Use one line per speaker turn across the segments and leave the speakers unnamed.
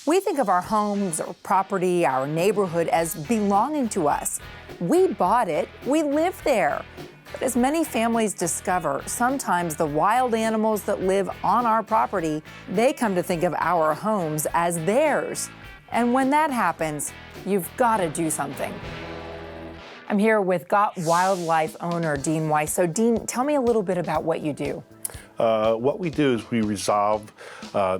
We think of our homes or property, our neighborhood as belonging to us. We bought it, we live there. But as many families discover, sometimes the wild animals that live on our property, they come to think of our homes as theirs. And when that happens, you've got to do something. I'm here with Got Wildlife owner Dean Weiss. So Dean, tell me a little bit about what you do.
What we do is we resolve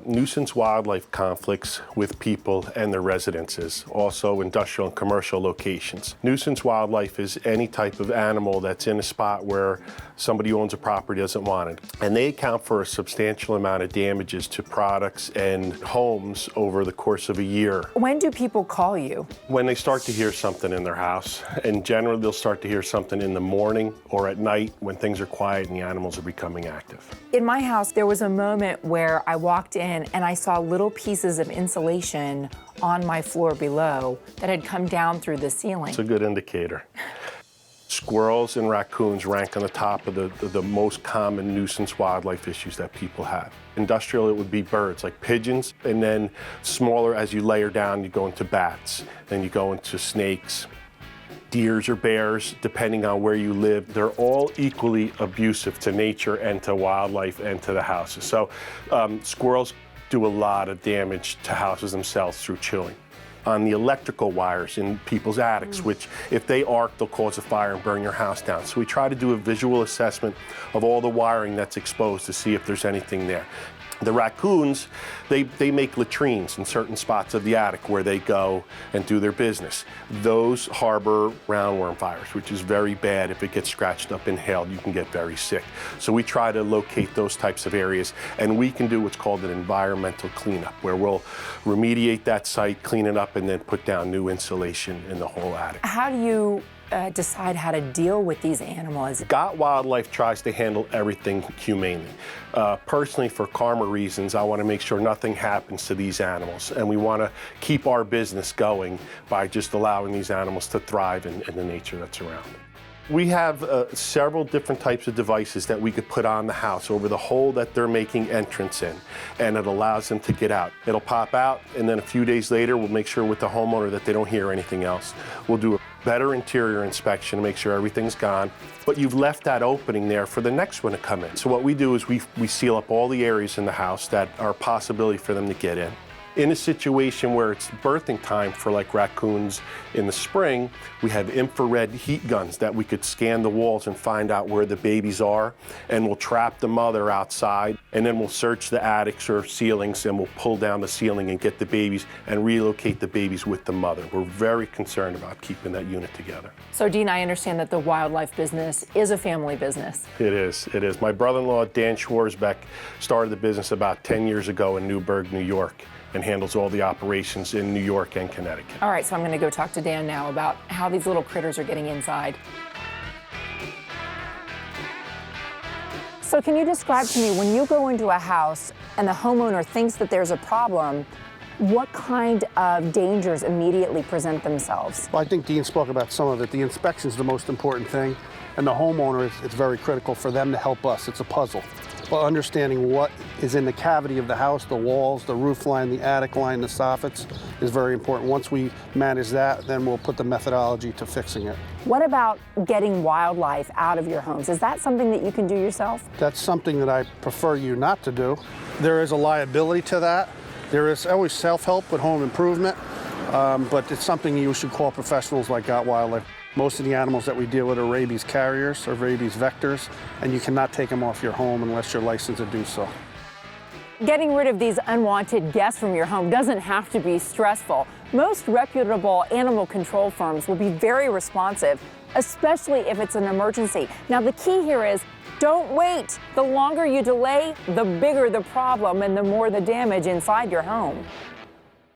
nuisance wildlife conflicts with people and their residences, also industrial and commercial locations. Nuisance wildlife is any type of animal that's in a spot where somebody who owns a property doesn't want it. And they account for a substantial amount of damages to products and homes over the course of a year.
When do people call you?
When they start to hear something in their house. And generally they'll start to hear something in the morning or at night when things are quiet and the animals are becoming active.
In my house, there was a moment where I walked in and I saw little pieces of insulation on my floor below that had come down through the ceiling.
It's a good indicator. Squirrels and raccoons rank on the top of the most common nuisance wildlife issues that people have. Industrial, it would be birds like pigeons, and then smaller as you layer down, you go into bats, then you go into snakes. Deers or bears, depending on where you live, they're all equally abusive to nature and to wildlife and to the houses. So squirrels do a lot of damage to houses themselves through chewing. On the electrical wires in people's attics, which if they arc, they'll cause a fire and burn your house down. So we try to do a visual assessment of all the wiring that's exposed to see if there's anything there. The raccoons, they make latrines in certain spots of the attic where they go and do their business. Those harbor roundworm virus, which is very bad. If it gets scratched up, inhaled, you can get very sick. So we try to locate those types of areas, and we can do what's called an environmental cleanup, where we'll remediate that site, clean it up, and then put down new insulation in the whole attic.
How do you decide how to deal with these animals?
Got Wildlife tries to handle everything humanely. Personally, for karma reasons, I want to make sure nothing happens to these animals, and we want to keep our business going by just allowing these animals to thrive in the nature that's around them. We have several different types of devices that we could put on the house over the hole that they're making entrance in, and it allows them to get out. It'll pop out, and then a few days later, we'll make sure with the homeowner that they don't hear anything else. We'll do a better interior inspection to make sure everything's gone, but you've left that opening there for the next one to come in. So what we do is we seal up all the areas in the house that are a possibility for them to get in. In a situation where it's birthing time for like raccoons in the spring, we have infrared heat guns that we could scan the walls and find out where the babies are, and we'll trap the mother outside, and then we'll search the attics or ceilings, and we'll pull down the ceiling and get the babies and relocate the babies with the mother. We're very concerned about keeping that unit together.
So Dean, I understand that the wildlife business is a family business.
It is, it is. My brother-in-law, Dan Schwarzbeck, started the business about 10 years ago in Newburgh, New York, and handles all the operations in New York and Connecticut.
All right, so I'm going to go talk to Dan now about how these little critters are getting inside. So can you describe to me, when you go into a house and the homeowner thinks that there's a problem, what kind of dangers immediately present themselves?
Well, I think Dean spoke about some of it. The inspection is the most important thing, and the homeowner, it's very critical for them to help us. It's a puzzle. But understanding what is in the cavity of the house, the walls, the roof line, the attic line, the soffits is very important. Once we manage that, then we'll put the methodology to fixing it.
What about getting wildlife out of your homes? Is that something that you can do yourself?
That's something that I prefer you not to do. There is a liability to that. There is always self-help with home improvement, but it's something you should call professionals like Got Wildlife. Most of the animals that we deal with are rabies carriers or rabies vectors, and you cannot take them off your home unless you're licensed to do so.
Getting rid of these unwanted guests from your home doesn't have to be stressful. Most reputable animal control firms will be very responsive, especially if it's an emergency. Now, the key here is don't wait. The longer you delay, the bigger the problem and the more the damage inside your home.